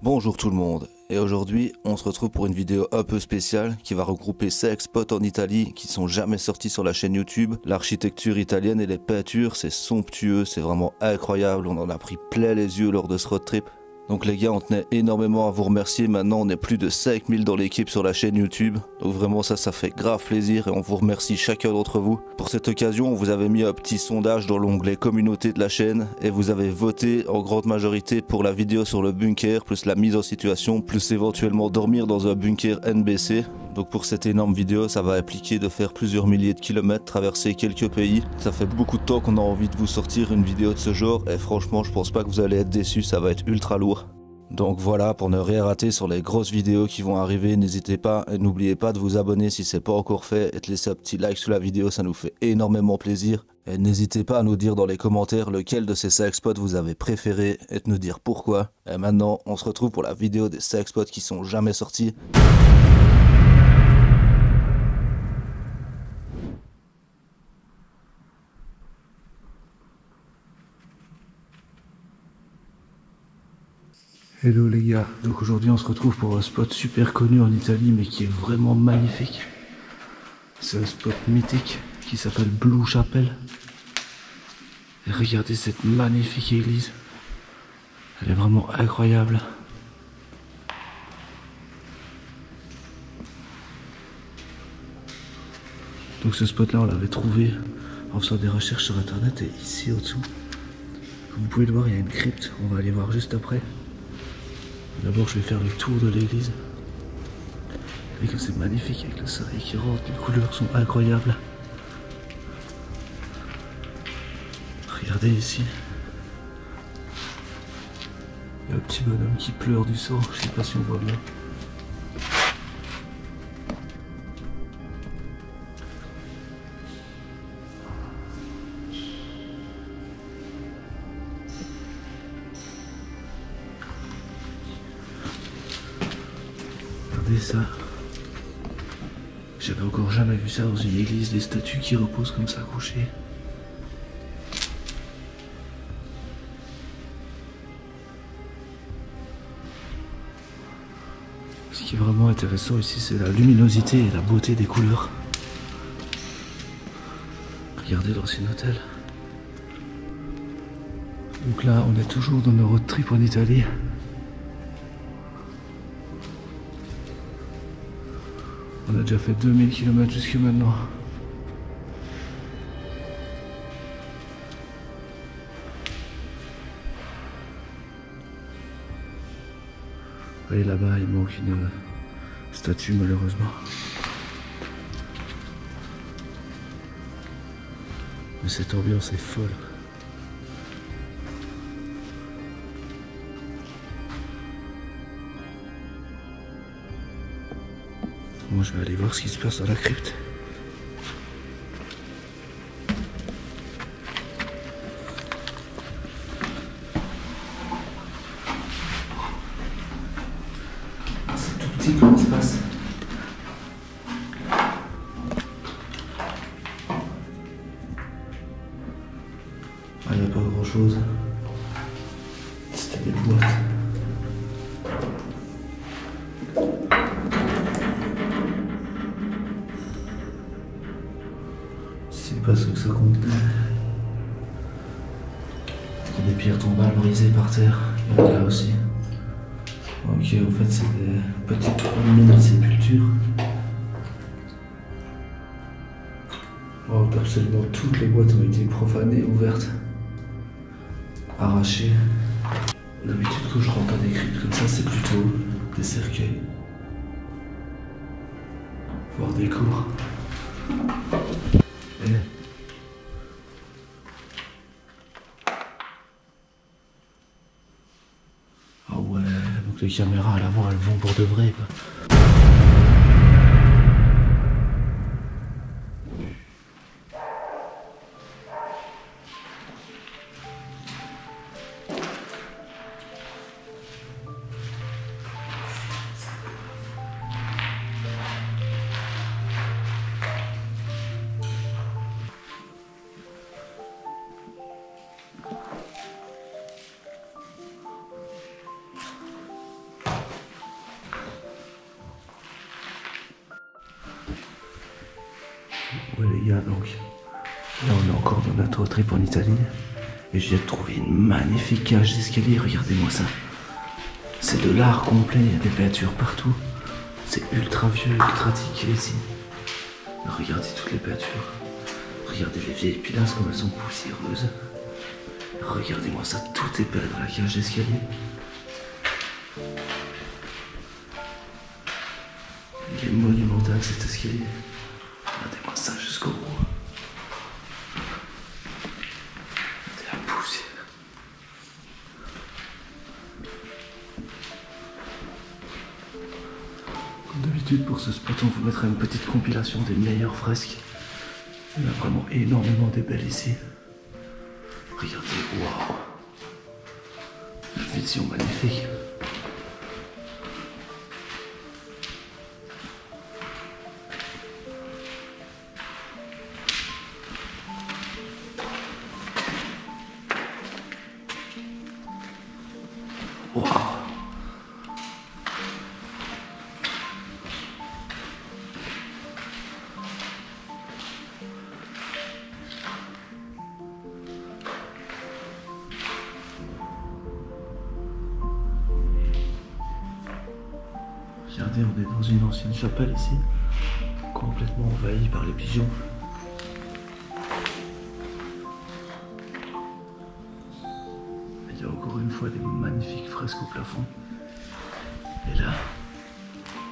Bonjour tout le monde, et aujourd'hui on se retrouve pour une vidéo un peu spéciale qui va regrouper 5 spots en Italie qui sont jamais sortis sur la chaîne YouTube. L'architecture italienne et les peintures, c'est somptueux, c'est vraiment incroyable, on en a pris plein les yeux lors de ce road trip. Donc les gars, on tenait énormément à vous remercier, maintenant on est plus de 5000 dans l'équipe sur la chaîne YouTube. Donc vraiment ça fait grave plaisir et on vous remercie chacun d'entre vous. Pour cette occasion, on vous avait mis un petit sondage dans l'onglet communauté de la chaîne et vous avez voté en grande majorité pour la vidéo sur le bunker, plus la mise en situation, plus éventuellement dormir dans un bunker NBC. Donc pour cette énorme vidéo, ça va impliquer de faire plusieurs milliers de kilomètres, traverser quelques pays. Ça fait beaucoup de temps qu'on a envie de vous sortir une vidéo de ce genre et franchement je pense pas que vous allez être déçus, ça va être ultra lourd. Donc voilà, pour ne rien rater sur les grosses vidéos qui vont arriver, n'hésitez pas et n'oubliez pas de vous abonner si c'est pas encore fait et de laisser un petit like sous la vidéo, ça nous fait énormément plaisir. Et n'hésitez pas à nous dire dans les commentaires lequel de ces 5 spots vous avez préféré et de nous dire pourquoi. Et maintenant, on se retrouve pour la vidéo des 5 spots qui sont jamais sortis. Hello les gars, donc aujourd'hui on se retrouve pour un spot super connu en Italie mais qui est vraiment magnifique. C'est un spot mythique qui s'appelle Blue Chapel. Et regardez cette magnifique église. Elle est vraiment incroyable. Donc ce spot là on l'avait trouvé en faisant des recherches sur internet et ici au dessous, comme vous pouvez le voir, il y a une crypte, on va aller voir juste après. D'abord je vais faire le tour de l'église. Et que c'est magnifique avec le soleil qui rentre, les couleurs sont incroyables. Regardez ici. Il y a un petit bonhomme qui pleure du sang, je sais pas si on voit bien. Regardez ça. J'avais encore jamais vu ça dans une église, des statues qui reposent comme ça couchées. Ce qui est vraiment intéressant ici, c'est la luminosité et la beauté des couleurs. Regardez l'ancien hôtel. Donc là, on est toujours dans nos road trip en Italie. On a déjà fait 2000 km jusque maintenant. Vous voyez là-bas, il manque une statue malheureusement. Mais cette ambiance est folle. Moi je vais aller voir ce qui se passe dans la crypte. C'est tout petit comme espace. Il n'y a pas grand chose. C'était des boîtes. Je sais pas ce que ça contenait. Il y a des pierres tombales brisées par terre. Il y en a là aussi. Ok, en fait c'est des petites mini-sépultures. Oh, absolument toutes les boîtes ont été profanées, ouvertes, arrachées. D'habitude quand je rentre dans des cryptes comme ça, c'est plutôt des cercueils, voire des cours. Et ah ouais, donc les caméras à l'avant elles vont pour de vrai quoi. Ouais les gars, donc là on est encore dans notre trip en Italie et je viens de trouver une magnifique cage d'escalier, regardez-moi ça. C'est de l'art complet, il y a des peintures partout. C'est ultra vieux, ultra tiqué ici. Regardez toutes les peintures. Regardez les vieilles pilastres comme elles sont poussiéreuses. Regardez-moi ça, tout est peint dans la cage d'escalier. Il est monumental cet escalier. Regardez-moi ça jusqu'au bout. Regardez la poussière. Comme d'habitude pour ce spot, on vous mettra une petite compilation des meilleures fresques. Il y en a vraiment énormément des belles ici. Regardez, waouh! Une vision magnifique. Waouh! Regardez, on est dans une ancienne chapelle ici, complètement envahie par les pigeons. Il y a encore une fois des magnifiques fresques au plafond. Et là,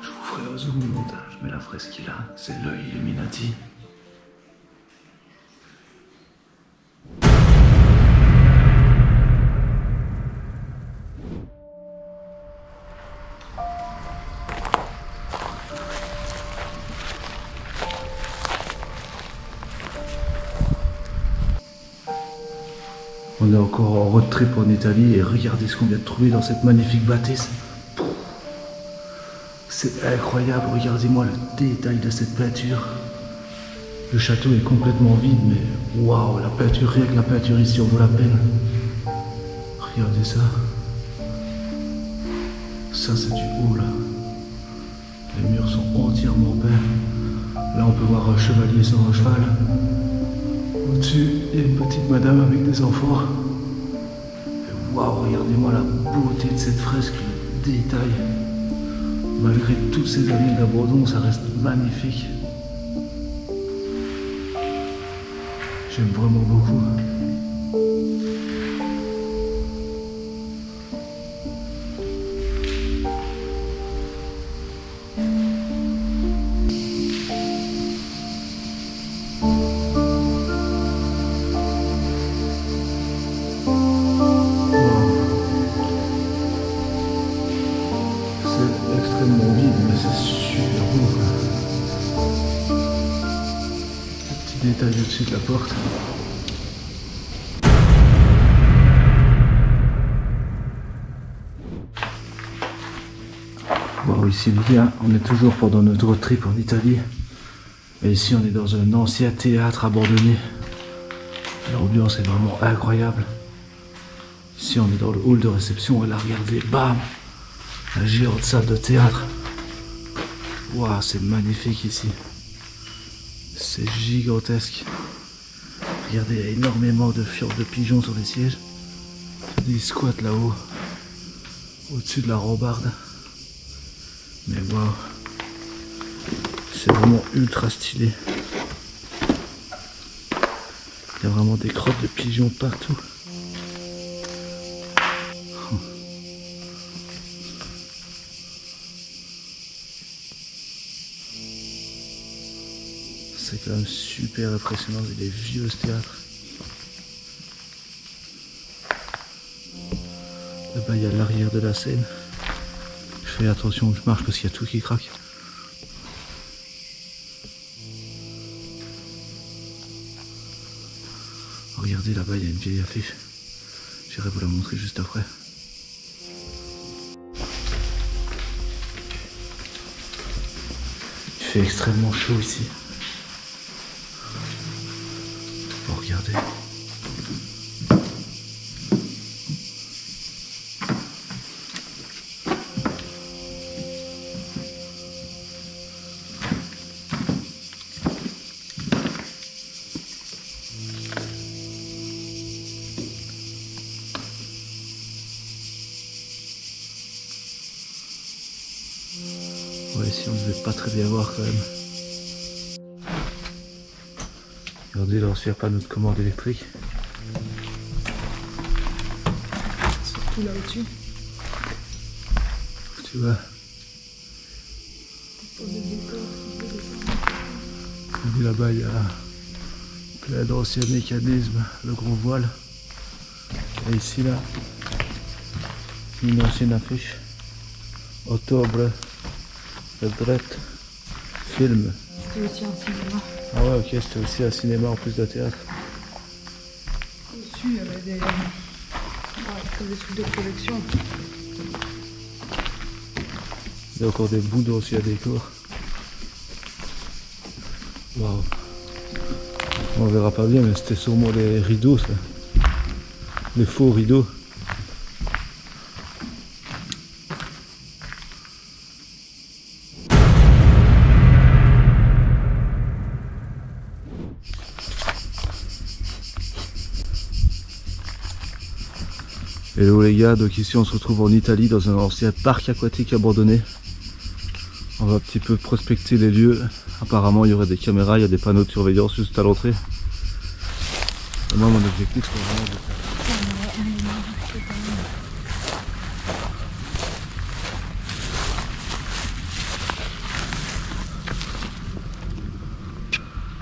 je vous ferai un zoom au montage, mais la fresque qui est là, c'est l'œil Illuminati. On est encore en road trip en Italie et regardez ce qu'on vient de trouver dans cette magnifique bâtisse. C'est incroyable, regardez-moi le détail de cette peinture. Le château est complètement vide, mais waouh, la peinture, rien que la peinture ici en vaut la peine. Regardez ça. Ça c'est du haut là. Les murs sont entièrement peints. Là on peut voir un chevalier sur un cheval. Au-dessus, il y a une petite madame avec des enfants. Et waouh, regardez-moi la beauté de cette fresque, le détail. Malgré toutes ces années d'abandon, ça reste magnifique. J'aime vraiment beaucoup. C'est extrêmement vide, mais c'est super beau. Le petit détail au-dessus de la porte. Bon, ici les gars, on est toujours pendant notre road trip en Italie. Et ici on est dans un ancien théâtre abandonné. L'ambiance est vraiment incroyable. Ici on est dans le hall de réception et là regardez, bam! La géante salle de théâtre. Waouh, c'est magnifique ici. C'est gigantesque. Regardez, il y a énormément de fientes de pigeons sur les sièges. Des squats là-haut. Au-dessus de la rambarde. Mais waouh. C'est vraiment ultra stylé. Il y a vraiment des crottes de pigeons partout. C'est quand même super impressionnant, il est vieux ce théâtre. Là-bas il y a l'arrière de la scène. Je fais attention où je marche parce qu'il y a tout qui craque. Regardez là-bas, il y a une vieille affiche. J'irai vous la montrer juste après. Il fait extrêmement chaud ici. Bon, regardez. pas très bien voir quand même. Regardez l'ancien panneau de commande électrique. Surtout là au-dessus. Tu vois. Là-bas il y a plein d'anciens mécanismes, le gros voile. Et ici là, une ancienne affiche. Octobre, retraite, film. C'était aussi un cinéma. Ah ouais, ok, c'était aussi un cinéma en plus de théâtre. Au-dessus il y avait des trucs de collection. Il y a encore des bouts d'anciens décors. Waouh. On verra pas bien, mais c'était sûrement les rideaux, ça. Les faux rideaux. Hello les gars, donc ici on se retrouve en Italie dans un ancien parc aquatique abandonné. On va un petit peu prospecter les lieux. Apparemment il y aurait des caméras, il y a des panneaux de surveillance juste à l'entrée. Et moi mon objectif c'est vraiment de...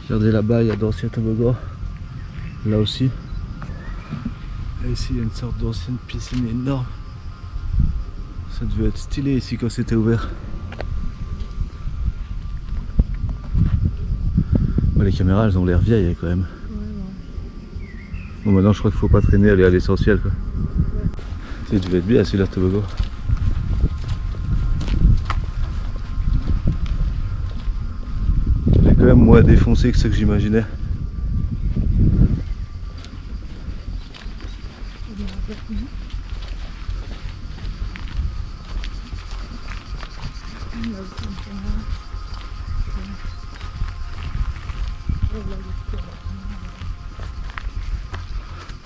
Regardez là-bas, il y a d'anciens toboggans. Là aussi. Et ici il y a une sorte d'ancienne piscine énorme. Ça devait être stylé ici quand c'était ouvert. Bon, les caméras elles ont l'air vieilles quand même. Ouais. Bon maintenant je crois qu'il faut pas traîner, aller à l'essentiel quoi. Ça devait être bien celui-là toboggan. Il est quand même moins défoncé que ce que j'imaginais.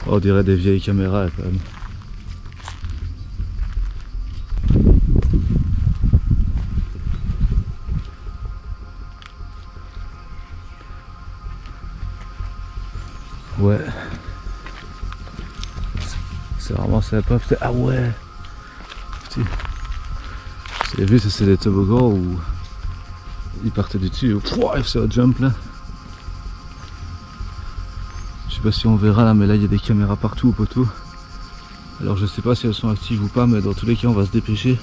Oh, on dirait des vieilles caméras quand même. Ouais. C'est vraiment sympa. Ah ouais. Putain. Vous avez vu, ça c'est des toboggans où ils partaient du dessus. Pouah, c'est un jump là. Je sais pas si on verra là, mais là il y a des caméras partout au poteau. Alors je sais pas si elles sont actives ou pas, mais dans tous les cas on va se dépêcher.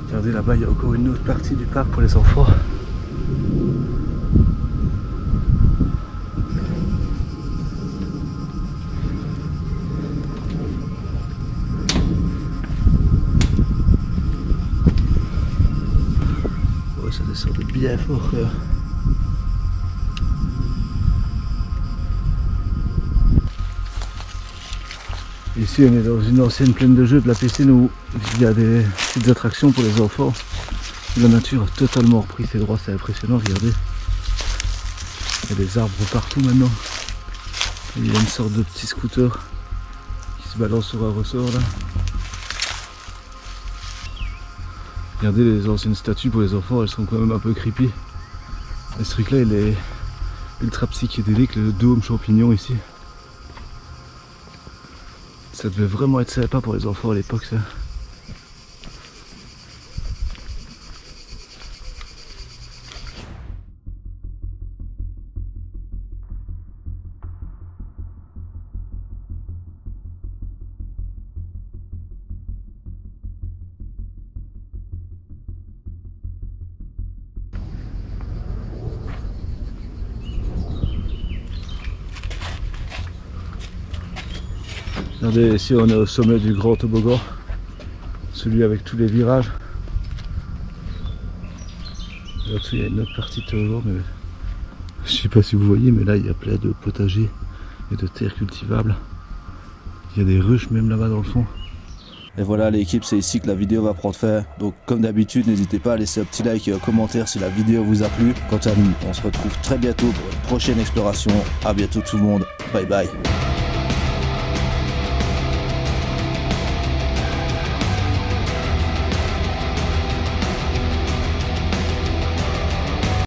Regardez là-bas, il y a encore une autre partie du parc pour les enfants. Ouais, ça descend de bien fort. Ici on est dans une ancienne plaine de jeux de la piscine où il y a des petites attractions pour les enfants. La nature a totalement repris ses droits, c'est impressionnant, regardez. Il y a des arbres partout maintenant. Et il y a une sorte de petit scooter qui se balance sur un ressort là. Regardez les anciennes statues pour les enfants, elles sont quand même un peu creepy. Et ce truc là il est ultra psychédélique, le dôme champignon ici. Ça devait vraiment être sympa pour les enfants à l'époque ça. Regardez, ici on est au sommet du grand toboggan, celui avec tous les virages. Là-dessus il y a une autre partie de toboggan, mais je sais pas si vous voyez, mais là il y a plein de potagers et de terres cultivables. Il y a des ruches même là-bas dans le fond. Et voilà l'équipe, c'est ici que la vidéo va prendre fin. Donc comme d'habitude, n'hésitez pas à laisser un petit like et un commentaire si la vidéo vous a plu. Quant à nous, on se retrouve très bientôt pour une prochaine exploration. À bientôt tout le monde, bye bye.